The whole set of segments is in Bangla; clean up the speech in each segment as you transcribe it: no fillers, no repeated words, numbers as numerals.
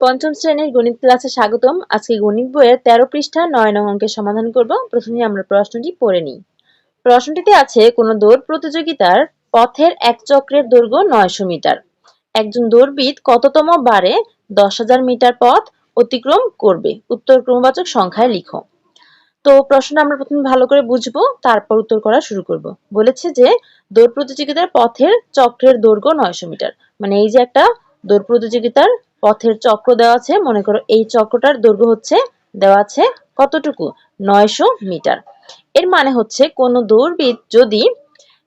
পঞ্চম শ্রেণীর গণিত ক্লাসে স্বাগতম। আজকে গণিত বইয়ের 13 পৃষ্ঠা 9 নং অঙ্কের সমাধান করব। প্রথমে আমরা প্রশ্নটি পড়ে নিই। প্রশ্নটিতে আছে কোনো দৌড় প্রতিযোগিতার পথের এক চক্রের দৈর্ঘ্য 900 মিটার। একজন দৌড়বিদ কততম বারে 10,000 মিটার পথ অতিক্রম করবে? উত্তর ক্রমবাচক সংখ্যায় লিখো। তো প্রশ্নটা আমরা প্রথমে ভালো করে বুঝবো, তারপর উত্তর করা শুরু করব। বলেছে যে দৌড় প্রতিযোগিতার পথের চক্রের দৈর্ঘ্য 900 মিটার। মানে এই যে একটা দৌড় প্রতিযোগিতার পথের চক্র দেওয়া আছে, মনে করো এই চক্রটার দৈর্ঘ্য হচ্ছে দেওয়া আছে কতটুকু? 900 মিটার। এর মানে হচ্ছে কোন দৌড়বিদ যদি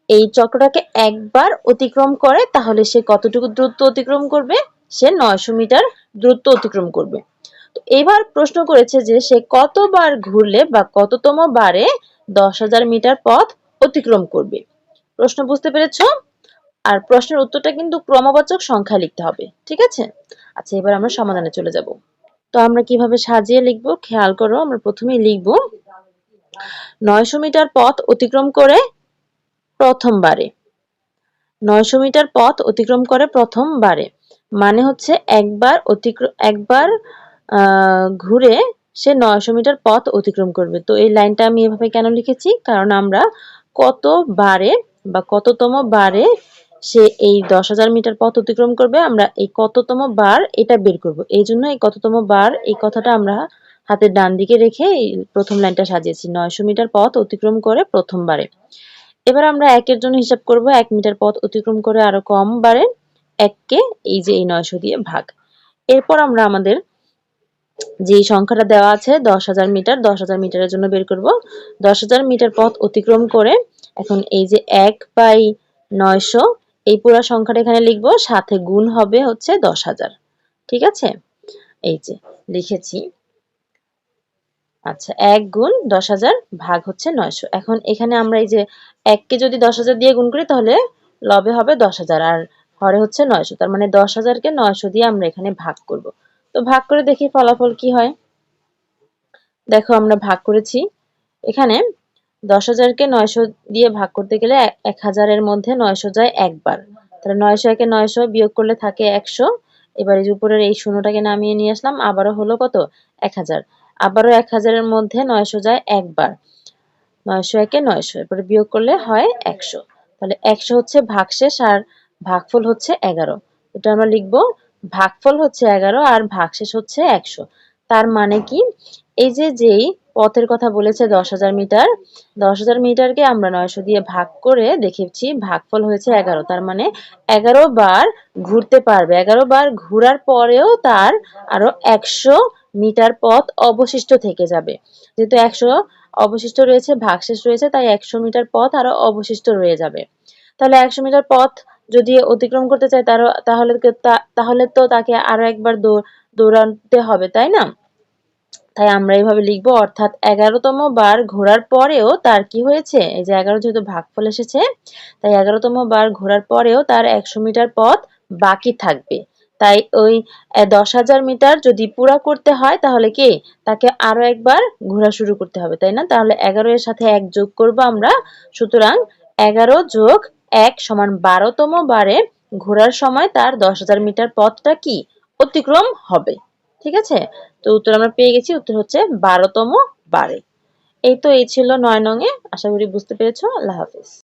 এই চক্রটাকে একবার অতিক্রম করে তাহলে সে কতটুকু দূরত্ব অতিক্রম করবে? সে 900 মিটার দূরত্ব অতিক্রম করবে। তো এবার প্রশ্ন করেছে যে সে কতবার ঘুরলে বা কততম বারে 10,000 মিটার পথ অতিক্রম করবে। প্রশ্ন বুঝতে পেরেছো? আর প্রশ্নের উত্তরটা কিন্তু ক্রমবাচক সংখ্যা লিখতে হবে, ঠিক আছে? আচ্ছা, এবার আমরা সমাধানে চলে যাব। তো আমরা কিভাবে সাজিয়ে লিখবো খেয়াল করো। আমরা প্রথমেই লিখব 900 মিটার পথ অতিক্রম করে প্রথমবারে। 900 মিটার পথ অতিক্রম করে প্রথমবারে মানে হচ্ছে একবার ঘুরে সে 900 মিটার পথ অতিক্রম করবে। তো এই লাইনটা আমি এভাবে কেন লিখেছি? কারণ আমরা কতবারে বা কততম বারে সে এই 10,000 মিটার পথ অতিক্রম করবে, আমরা এই কততম বার এটা বের করব। এই জন্য এই কততম বার এই কথাটা আমরা হাতের ডান দিকে রেখে এই প্রথম লাইনটা সাজিয়েছি। 900 মিটার পথ অতিক্রম করে প্রথমবারে। এবার আমরা একের জন্য হিসাব করব। 1 মিটার পথ অতিক্রম করে আরো কম বারে 1 কে এই যে এই 900 দিয়ে ভাগ। এরপর আমরা আমাদের যে সংখ্যাটা দেওয়া আছে 10,000 মিটার, 10,000 মিটারের জন্য বের করব। 10,000 মিটার পথ অতিক্রম করে এখন এই যে 1/900 এই পুরো সংখ্যাটা এখানে লিখব, সাথে গুণ হবে হচ্ছে 10,000। ঠিক আছে? এই যে লিখেছি। আচ্ছা, 1 গুণ 10,000 ভাগ হচ্ছে 900। এখন এখানে আমরা এই যে 1 কে যদি 10,000 দিয়ে গুণ করি তাহলে লবে হবে 10,000 আর হরে হচ্ছে 900। তার মানে 10,000 কে 900 দিয়ে আমরা এখানে ভাগ করব। তো ভাগ করে দেখি ফলাফল কি হয়। দেখো আমরা ভাগ করেছি। এখানে 10,000 কে 900 দিয়ে ভাগ করতে গেলে 1,000 এর মধ্যে 900 যায় একবার। তাহলে 900 একে 900 বিয়োগ করলে থাকে 100। এবার এই উপরের এই শূন্যটাকে নামিয়ে নিয়ে আসলাম, আবারও হলো কত? 1,000। আবারও 1,000 এর মধ্যে 900 যায় একবার। 900 একে 900, এরপরে বিয়োগ করলে হয় 100। তাহলে 100 হচ্ছে ভাগশেষ আর ভাগফল হচ্ছে 11। এটা আমরা লিখব ভাগফল হচ্ছে 11 আর ভাগশেষ হচ্ছে 100। তার মানে কি? এই যে যেই পথের কথা বলেছে 10,000 মিটার, 10,000 মিটারকে আমরা 900 দিয়ে ভাগ করে দেখেছি ভাগফল হয়েছে 11। তার মানে 11 বার ঘুরতে পারবে। 11 বার ঘোরার পরেও তার আরো 100 মিটার পথ অবশিষ্ট থেকে যাবে। যেহেতু 100 অবশিষ্ট রয়েছে, ভাগশেষ রয়েছে, তাই 100 মিটার পথ আরো অবশিষ্ট রয়ে যাবে। তাহলে 100 মিটার পথ যদি অতিক্রম করতে চায় তাহলে তো তাকে আরো একবার দৌড়াতে হবে, তাই না? তাই আমরা এইভাবে লিখবো, অর্থাৎ 11তম বার ঘোরার পরেও তার কি হয়েছে? এই যে 11 যেহেতু ভাগফল এসেছে, তাই 11তম বার ঘোরার পরেও তার 100 মিটার পথ বাকি থাকবে। তাই ওই 10,000 মিটার যদি পুরা করতে হয় তাহলে কি তাকে আরো একবার ঘোরা শুরু করতে হবে, তাই না? তাহলে 11 এর সাথে 1 যোগ করব আমরা। সুতরাং 11 যোগ 1 সমান 12তম বারে ঘোরার সময় তার 10,000 মিটার পথটা কি অতিক্রম হবে। ঠিক আছে? তো উত্তর আমরা পেয়ে গেছি। উত্তর হচ্ছে 12তম বারে। এই ছিল 9 নং এ। আশা করি বুঝতে পেরেছো। আল্লাহ হাফেজ।